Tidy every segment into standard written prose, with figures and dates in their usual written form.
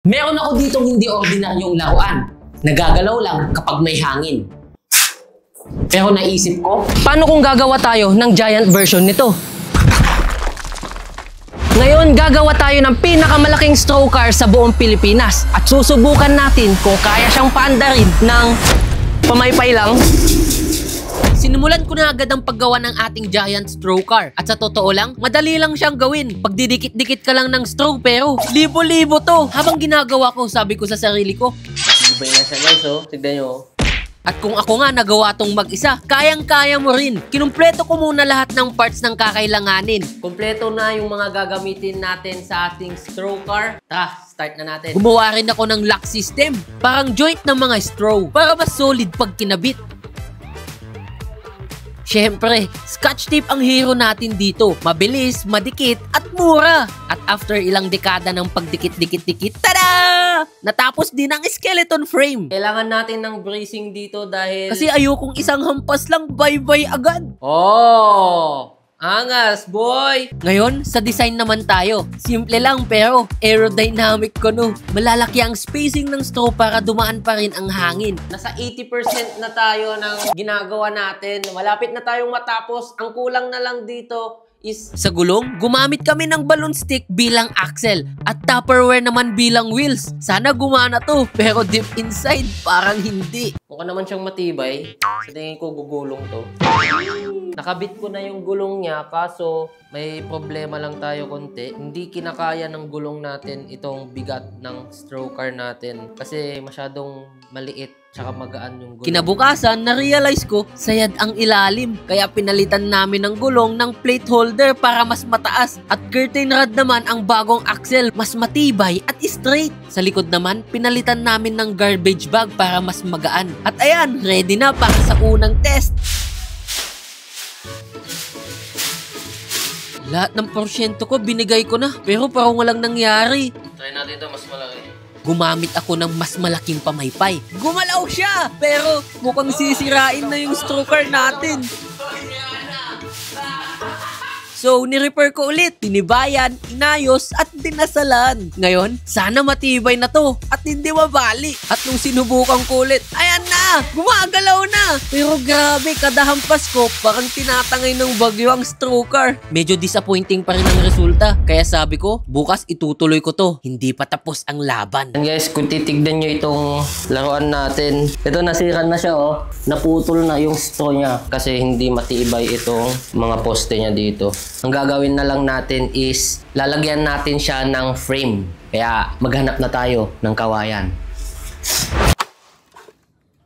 Meron ako ditong hindi ordinaryong laruan. Nagagalaw lang kapag may hangin. Pero naisip ko, paano kung gagawa tayo ng giant version nito? Ngayon, gagawa tayo ng pinakamalaking straw car sa buong Pilipinas at susubukan natin kung kaya siyang paandarin ng pamaypay lang. Sinimulan ko na agad ang paggawa ng ating giant straw car. At sa totoo lang, madali lang siyang gawin. Pagdidikit-dikit ka lang ng straw pero libo-libo to. Habang ginagawa ko, sabi ko sa sarili ko, matibay na siya guys, oh. Tignan nyo. At kung ako nga nagawa tong mag-isa, kayang-kaya mo rin. Kinumpleto ko muna lahat ng parts ng kakailanganin. Kompleto na yung mga gagamitin natin sa ating straw car. Tara, start na natin. Gumawa rin ako ng lock system. Parang joint ng mga straw para mas solid pag kinabit. Siyempre, Scotch tape ang hero natin dito. Mabilis, madikit, at mura. At after ilang dekada ng pagdikit-dikit-dikit, tada! Natapos din ang skeleton frame. Kailangan natin ng bracing dito dahil kasi ayokong isang hampas lang, bye-bye agad. Oh! Angas, boy! Ngayon, sa design naman tayo. Simple lang pero aerodynamic ko no. Malalaki ang spacing ng straw para dumaan pa rin ang hangin. Nasa 80% na tayo ng ginagawa natin. Malapit na tayong matapos. Ang kulang na lang dito is sa gulong, gumamit kami ng balloon stick bilang axle at Tupperware naman bilang wheels. Sana gumana to, pero deep inside, parang hindi. Mukha naman siyang matibay. Sa tingin ko, gugulong to. Nakabit ko na yung gulong niya, kaso may problema lang tayo konti. Hindi kinakaya ng gulong natin itong bigat ng straw car natin kasi masyadong maliit tsaka magaan yung gulong. Kinabukasan, na-realize ko, sayad ang ilalim. Kaya pinalitan namin ng gulong ng plate holder para mas mataas. At curtain rod naman ang bagong axle, mas matibay at straight. Sa likod naman, pinalitan namin ng garbage bag para mas magaan. At ayan, ready na para sa unang test. Lahat ng porsyento ko, binigay ko na. Pero parang walang nangyari. Try natin ito, mas malaki. Gumamit ako ng mas malaking pamaypay. Gumalaw siya! Pero mukhang sisirain na yung straw car natin. So, ni-repair ko ulit. Tinibayan, inayos, at dinasalan. Ngayon, sana matibay na to at hindi mabali. At nung sinubukan ko ulit, ayan na! Gumagalaw na! Pero grabe, kada hampas ko, parang tinatangay ng bagyo ang straw car. Medyo disappointing pa rin ang resulta. Kaya sabi ko, bukas itutuloy ko to. Hindi pa tapos ang laban. And guys, kung titignan nyo itong laruan natin, ito nasira na siya oh. Naputol na yung straw niya kasi hindi matibay itong mga poste niya dito. Ang gagawin na lang natin is lalagyan natin siya ng frame. Kaya maghanap na tayo ng kawayan.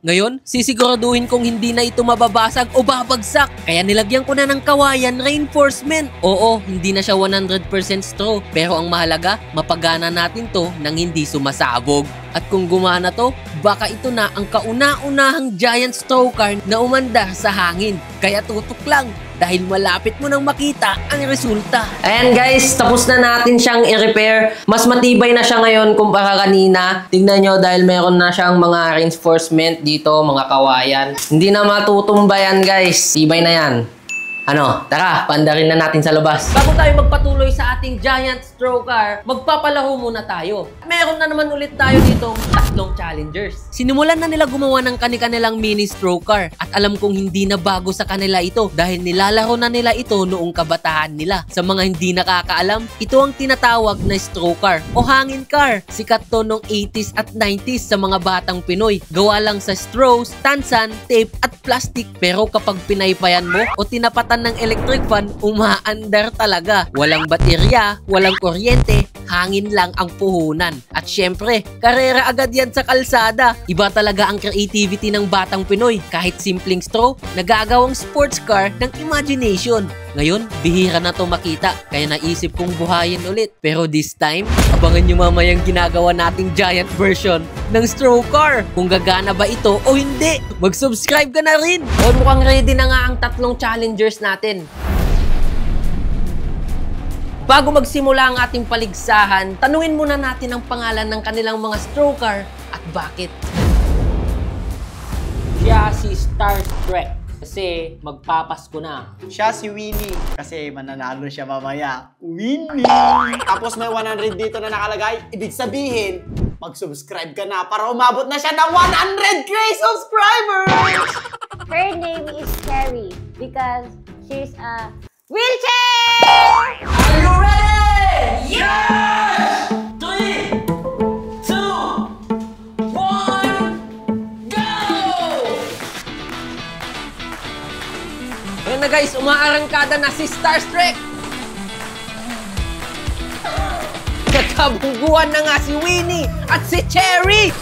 Ngayon, sisiguraduhin kong hindi na ito mababasag o babagsak. Kaya nilagyan ko na ng kawayan reinforcement. Oo, hindi na siya 100% straw. Pero ang mahalaga, mapagana natin to nang hindi sumasabog. At kung gumana to, baka ito na ang kauna-unahang giant straw car na umandar sa hangin. Kaya tutok lang dahil malapit mo nang makita ang resulta. Ayan guys, tapos na natin siyang i-repair. Mas matibay na siya ngayon kumpara kanina. Tignan nyo dahil meron na siyang mga reinforcement dito, mga kawayan. Hindi na matutumba yan guys. Tibay na yan. Ano, tara, paandarin na natin sa labas. Bago tayo magpatuloy sa ating giant straw car, magpapalaro muna tayo. Meron na naman ulit tayo ditong tatlong challengers. Sinimulan na nila gumawa ng kani-kanilang mini straw car. At alam kong hindi na bago sa kanila ito dahil nilalaro na nila ito noong kabataan nila. Sa mga hindi nakakaalam, ito ang tinatawag na straw car o hangin car. Sikat to noong 80s at 90s sa mga batang Pinoy. Gawa lang sa straws, tansan, tape at plastic. Pero kapag pinaypayan mo o tinapatan ng electric fan, umaandar talaga. Walang baterya, walang kuryente, hangin lang ang puhunan. At syempre, karera agad yan sa kalsada. Iba talaga ang creativity ng batang Pinoy. Kahit simpleng straw, nagagawang sports car ng imagination. Ngayon, bihira na to makita, kaya naisip kong buhayin ulit. Pero this time, abangan nyo mamayang ginagawa nating giant version ng straw car. Kung gagana ba ito o hindi, mag-subscribe ka na rin. O mukhang ready na nga ang tatlong challengers natin. Bago magsimula ang ating paligsahan, tanungin muna natin ang pangalan ng kanilang mga straw car at bakit. Siya si Starstruck. Kasi magpapasko na. Siya si Winnie. Kasi mananalo siya mamaya. Winnie! Tapos may 100 dito na nakalagay. Ibig sabihin, mag-subscribe ka na para umabot na siya ng 100k subscribers! Her name is Cherry because she's a wheelchair! Are you ready? Yes! 3, 2, 1, go! Ayan na guys, umaarangkada na si Starstruck. Nagkabungguan na nga si Winnie at si Cherry.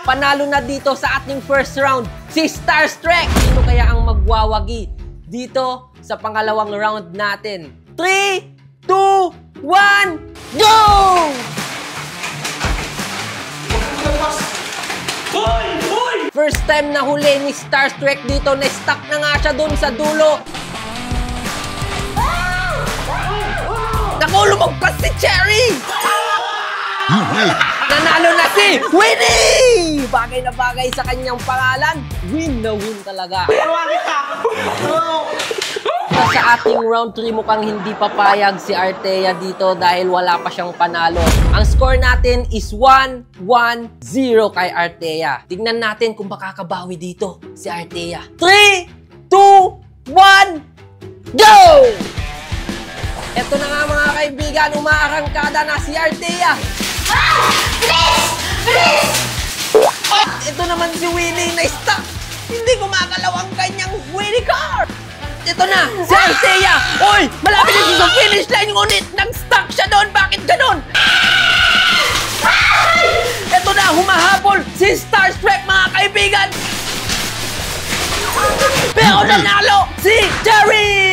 Panalo na dito sa ating first round si Starstruck. Sino kaya ang magwawagi dito sa pangalawang round natin? 3, 2, 1, go! First time na huli ni Starstruck dito, na-stuck na nga siya doon sa dulo. Naku, lumagpas si Cherry! Nanalo na si Winnie! Bagay na bagay sa kanyang pangalan. Win na win talaga. Sa ating round 3 mukhang hindi papayag si Artea dito dahil wala pa siyang panalo. Ang score natin is 1-1-0 kay Artea. Tignan natin kung makakabawi dito si Artea. 3, 2, 1, go! Ito na nga mga kaibigan, umaarangkada na si Artea. Please! Please! Ito naman si Winnie na stuck. Hindi gumagalaw ang kanyang Winnie car. Ito na, si Artea. Oy, malapit na sa finish line, ngunit nag-stuck siya doon. Bakit ganun? Ito na, humahabol si Starstruck mga kaibigan. Pero nanalo si Cherry!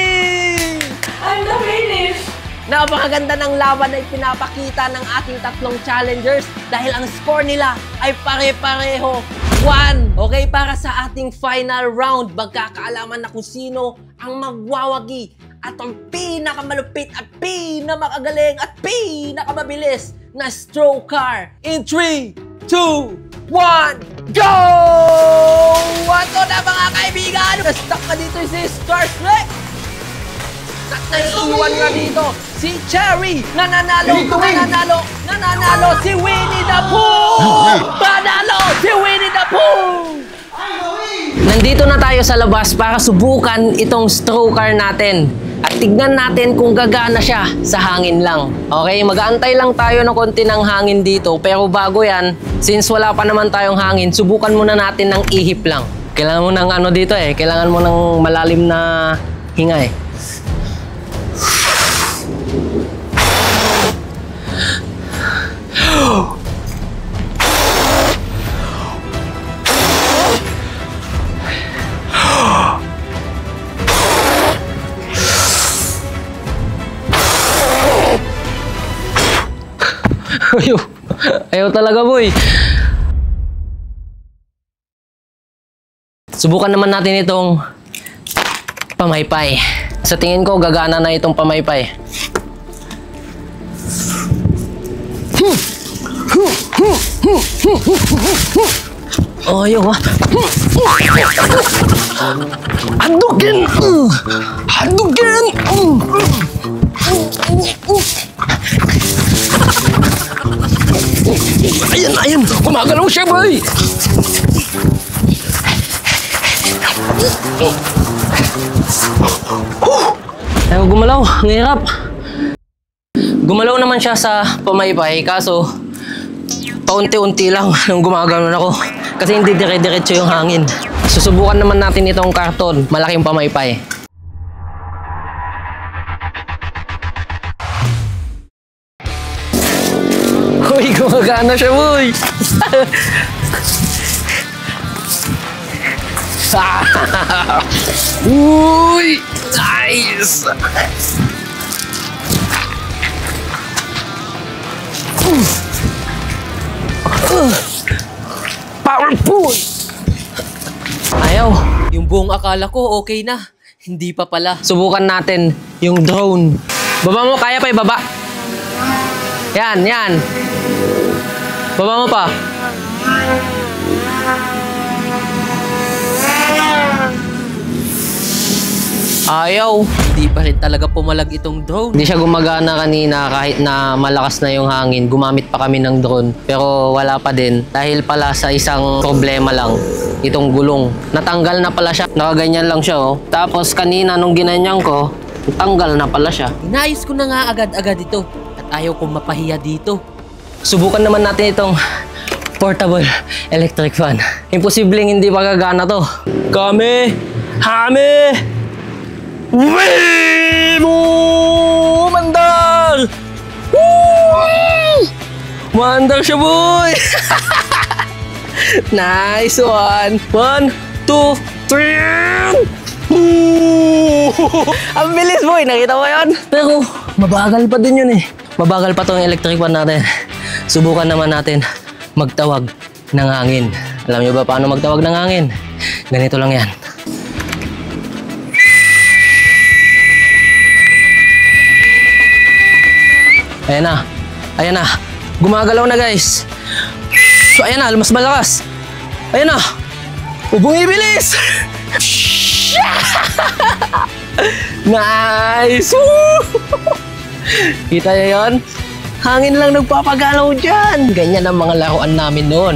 I'm the finish! Napakaganda ng laban na ipinapakita ng ating tatlong challengers dahil ang score nila ay pare-pareho. 1. Okay, para sa ating final round, magkakaalaman na kung sino ang magwawagi at ang pinakamalupit at pinamakagaling at pinakamabilis na stroke car. In 3, 2, 1, go! Ito na mga kaibigan! Na-stuck na dito si Starstruck! At naiiwan nga dito si Cherry! Nananalo si Winnie the Pooh! Panalo si Winnie the Pooh! Nandito na tayo sa labas para subukan itong stroke car natin. At tignan natin kung gagana siya sa hangin lang. Okay, mag-aantay lang tayo ng konti ng hangin dito. Pero bago yan, since wala pa naman tayong hangin, subukan muna natin ng ihip lang. Kailangan mo ng ano dito eh. Kailangan mo ng malalim na hinga eh. Ayaw talaga, boy. Subukan naman natin itong pamaypay. Sa tingin ko, gagana na itong pamaypay. Oh, ayaw ha. Hadugin! Hadugin! Ayan, ayan! Gumagalaw siya, boy! Ayaw gumalaw. Ang hirap. Gumalaw naman siya sa pamaypay, kaso paunti-unti lang nung gumagalaw ako. Kasi hindi dire-diretso yung hangin. Susubukan naman natin itong karton. Malaking pamaypay. Uy, gumagana siya, boy! Uy! Nice! Powerful! Ayaw. Yung buong akala ko okay na. Hindi pa pala. Subukan natin yung drone. Baba mo, kaya pa ibaba. Yan, yan. Baba mo pa. Ayaw. Hindi pa rin talaga pumalag itong drone. Hindi siya gumagana kanina kahit na malakas na yung hangin. Gumamit pa kami ng drone. Pero wala pa din. Dahil pala sa isang problema lang. Itong gulong. Natanggal na pala siya. Nakaganyan lang siya oh. Tapos kanina nung ginanyan ko, natanggal na pala siya. Inayos ko na nga agad-agad ito. At ayaw kong mapahiya dito. Subukan naman natin itong portable electric fan. Imposibleng hindi magagana to. Kami! Hame! Wee! Mandar! Woo! Mandar siya, boy! Nice one! 1, 2, 3! Ang bilis, boy! Nakita mo yan? Pero mabagal pa din yun eh. Mabagal pa tong electric fan natin. Subukan naman natin magtawag ng hangin. Alam niyo ba paano magtawag ng hangin? Ganito lang yan. Ayan na. Ayan na. Gumagalaw na, guys. So, ayan na. Mas malakas. Ayan na. Bumibilis. Nice. Kita niyo yun? Hangin lang nagpapagalaw dyan. Ganyan ang mga laruan namin noon.